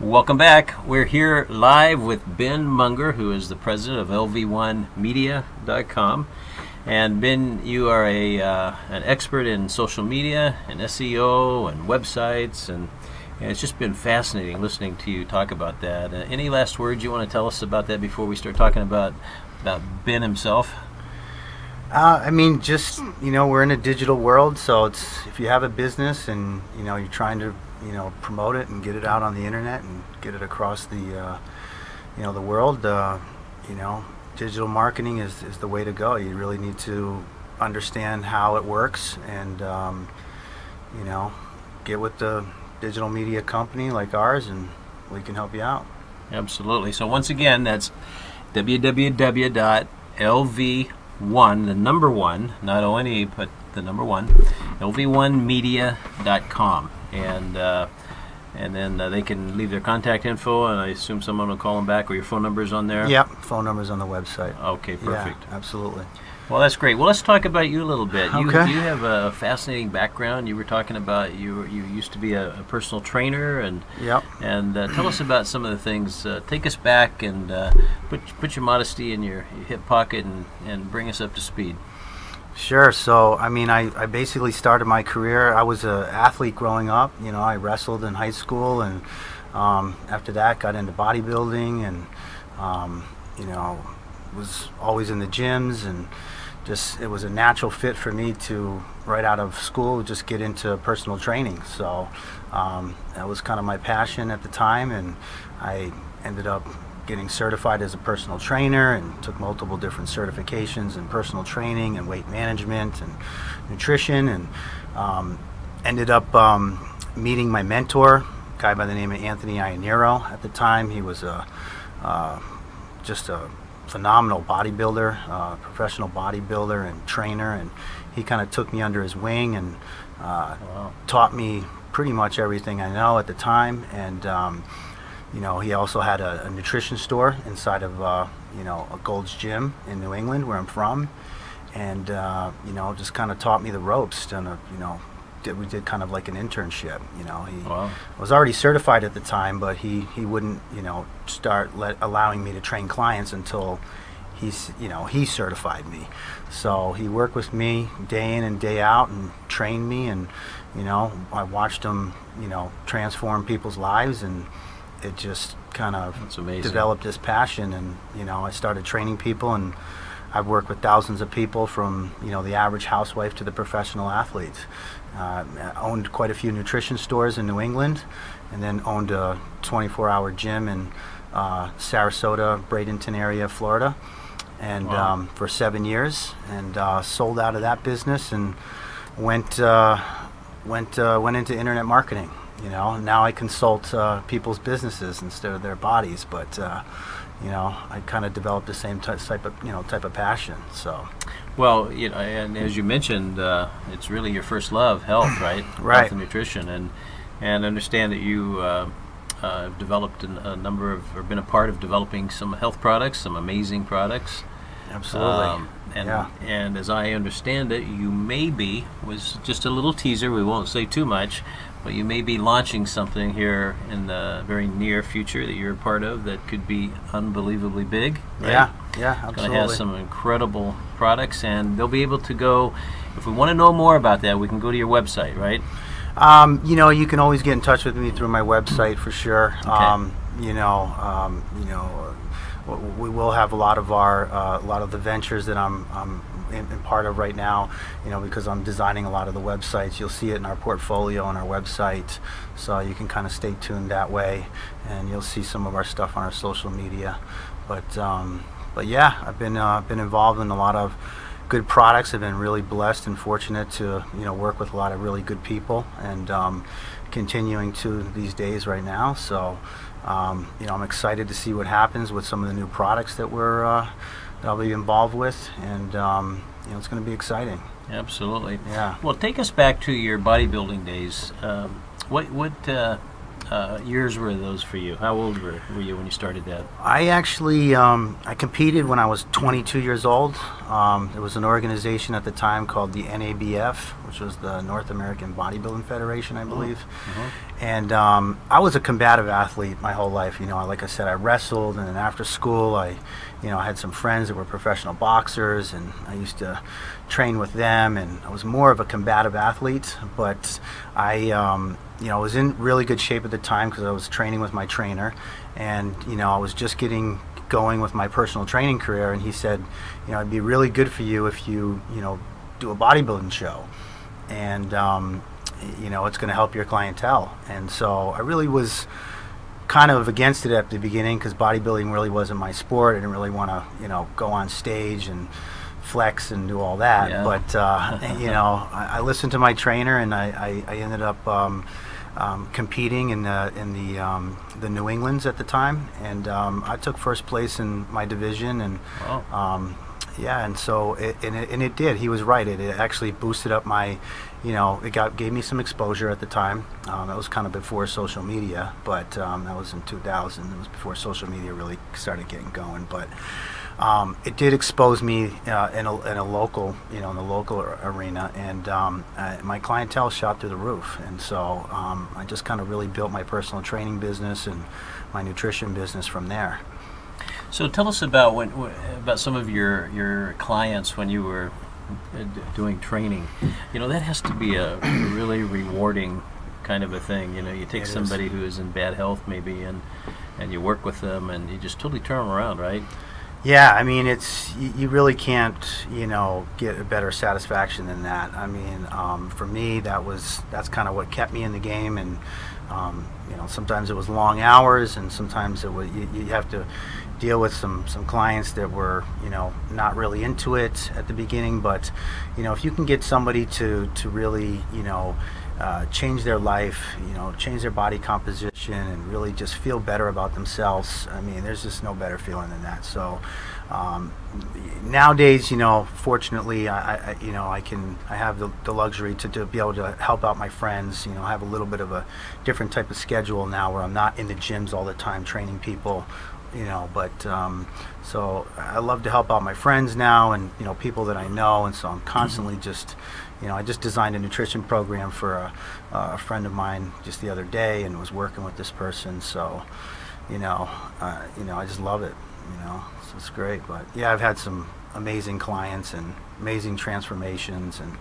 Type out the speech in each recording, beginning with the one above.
Welcome back. We're here live with Ben Munger, who is the president of LV1Media.com. And Ben, you are an expert in social media and SEO and websites, and it's just been fascinating listening to you talk about that. Any last words you want to tell us about that before we start talking about Ben himself? We're in a digital world, so if you have a business and you're trying to promote it and get it out on the internet and get it across the world, digital marketing is the way to go. You really need to understand how it works and get with the digital media company like ours, and we can help you out. Absolutely. So once again, that's www.lv1, the number one, not O-N-E, but the number one, lv1media.com. And then they can leave their contact info, and I assume someone will call them back, or your phone number's on there? Yep, phone number's on the website. Okay, perfect. Yeah, absolutely. Well, that's great. Well, let's talk about you a little bit. Okay. You have a fascinating background. You were talking about you used to be a personal trainer, and yep. And tell us about some of the things. Take us back and put your modesty in your hip pocket and bring us up to speed. Sure. So, I basically started my career. I was an athlete growing up. I wrestled in high school, and after that got into bodybuilding, and was always in the gyms, and it was a natural fit for me to, right out of school, just get into personal training. So that was kind of my passion at the time, and I ended up getting certified as a personal trainer and took multiple different certifications in personal training and weight management and nutrition, and ended up meeting my mentor, a guy by the name of Anthony Iannero. At the time, he was just a phenomenal bodybuilder, professional bodybuilder and trainer, and he kind of took me under his wing and taught me pretty much everything I know at the time. And he also had a nutrition store inside of a Gold's Gym in New England, where I'm from, and just kind of taught me the ropes. And we did kind of like an internship. Wow. I was already certified at the time, but he wouldn't start allowing me to train clients until he certified me. So he worked with me day in and day out and trained me, and I watched him transform people's lives, and it just kind of developed this passion. And I started training people, and I've worked with thousands of people, from the average housewife to the professional athletes. Owned quite a few nutrition stores in New England, and then owned a 24-hour gym in Sarasota, Bradenton area, Florida, and wow. For 7 years, and sold out of that business and went into internet marketing. Now I consult people's businesses instead of their bodies, but I kind of developed the same type of passion. So, well, and as you mentioned, it's really your first love, health, right? Right. Health and nutrition, and understand that you have developed a number of, or been a part of developing some health products, some amazing products. Absolutely. And as I understand it, you was just a little teaser. We won't say too much, but you may be launching something here in the very near future that you're a part of that could be unbelievably big. Right? Yeah, absolutely. It's going to have some incredible products, and they'll be able to go. If we want to know more about that, we can go to your website, right? You can always get in touch with me through my website for sure. Okay. We will have a lot of the ventures that I'm in part of right now, because I'm designing a lot of the websites. You'll see it in our portfolio on our website, so you can kind of stay tuned that way, and you'll see some of our stuff on our social media. But yeah, I've been involved in a lot of good products. I've been really blessed and fortunate to work with a lot of really good people, and continuing to these days right now. So I'm excited to see what happens with some of the new products that I'll be involved with, and it's going to be exciting. Absolutely. Yeah. Well, take us back to your bodybuilding days. What years were those for you? How old were you when you started that? I actually I competed when I was 22 years old. There was an organization at the time called the NABF, which was the North American Bodybuilding Federation, I believe. And I was a combative athlete my whole life. You know, like I said, I wrestled, and then after school, I had some friends that were professional boxers, and I used to train with them. And I was more of a combative athlete, but I was in really good shape at the time because I was training with my trainer, and I was just getting going with my personal training career. And he said, it'd be really good for you if you do a bodybuilding show, and it's going to help your clientele. And so I really was kind of against it at the beginning because bodybuilding really wasn't my sport. I didn't really want to go on stage and flex and do all that. Yeah. But I listened to my trainer, and I ended up competing in the New Englands at the time, and I took first place in my division, and Wow. and so it did. He was right. It actually boosted up my, gave me some exposure at the time. That was kind of before social media, but that was in 2000. It was before social media really started getting going, but. It did expose me in a local, in the local arena, and my clientele shot through the roof. And so I just kind of really built my personal training business and my nutrition business from there. So tell us about about some of your clients when you were doing training. That has to be a really rewarding kind of a thing. You take somebody who is in bad health maybe, and you work with them, and you just totally turn them around, right? Yeah, I mean, you really can't, get a better satisfaction than that. I mean, for me, that's kind of what kept me in the game, and sometimes it was long hours, and sometimes it was you have to deal with some clients that were not really into it at the beginning. But if you can get somebody to really change their life, change their body composition, and really just feel better about themselves. I mean, there's just no better feeling than that. So nowadays, fortunately, I have the luxury to be able to help out my friends. I have a little bit of a different type of schedule now where I'm not in the gyms all the time training people. But so I love to help out my friends now, and people that I know, and so I'm constantly just. I just designed a nutrition program for a friend of mine just the other day, and was working with this person. So, I just love it. So it's great. But yeah, I've had some amazing clients and amazing transformations, and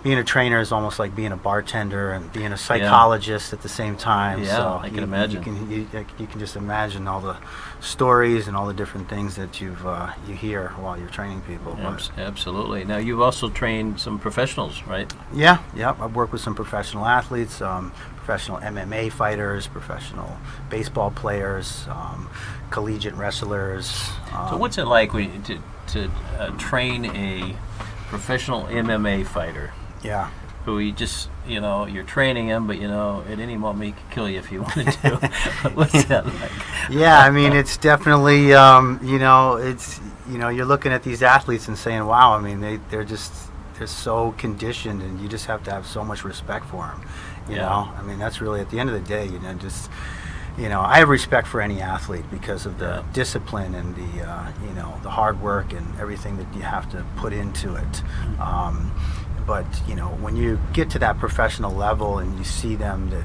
being a trainer is almost like being a bartender and being a psychologist at the same time. Yeah, so I can imagine. You can just imagine all the stories and all the different things that you hear while you're training people. Absolutely. Now, you've also trained some professionals, right? Yeah. I've worked with some professional athletes, professional MMA fighters, professional baseball players, collegiate wrestlers. So what's it like to train a professional MMA fighter? Yeah. Who you just, you're training him, but at any moment he could kill you if you wanted to. What's that like? Yeah, I mean, it's definitely, you're looking at these athletes and saying, wow, I mean, they're so conditioned, and you just have to have so much respect for them. I mean, that's really, at the end of the day, I have respect for any athlete because of the discipline and the hard work and everything that you have to put into it. But when you get to that professional level and you see them that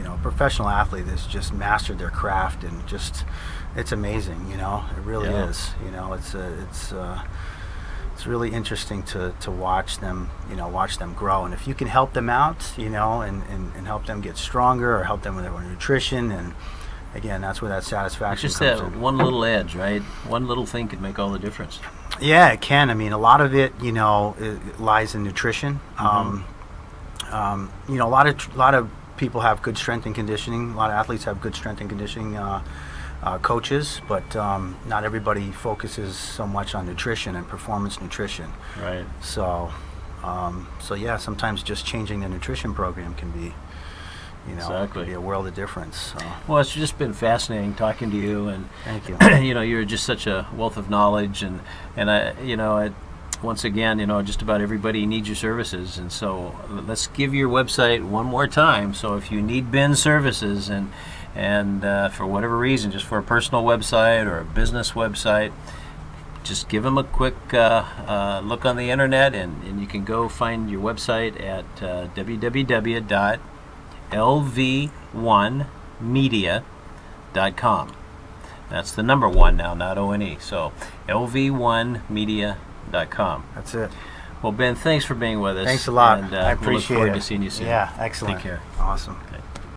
a professional athlete has just mastered their craft, and just it's amazing. It really is. It's really interesting to watch them, grow. And if you can help them out, and help them get stronger, or help them with their nutrition, and again, that's where that satisfaction It's just comes that in. one little edge, right? One little thing could make all the difference. Yeah, it can. I mean, a lot of it, it lies in nutrition. A lot of people have good strength and conditioning. A lot of athletes have good strength and conditioning coaches, but not everybody focuses so much on nutrition and performance nutrition. Right. So yeah, sometimes just changing the nutrition program can be, Exactly. can be a world of difference. So. Well, it's just been fascinating talking to you, and Thank you. you're just such a wealth of knowledge, and once again, just about everybody needs your services, and so let's give your website one more time. So if you need bin services and for whatever reason, just for a personal website or a business website, just give them a quick look on the internet, and you can go find your website at www.lv1media.com. That's the number one now, not O-N-E. So lv1media.com. That's it. Well, Ben, thanks for being with us. Thanks a lot. And, I we'll appreciate look forward it. to seeing you soon. Yeah, excellent. Take care. Awesome. Okay.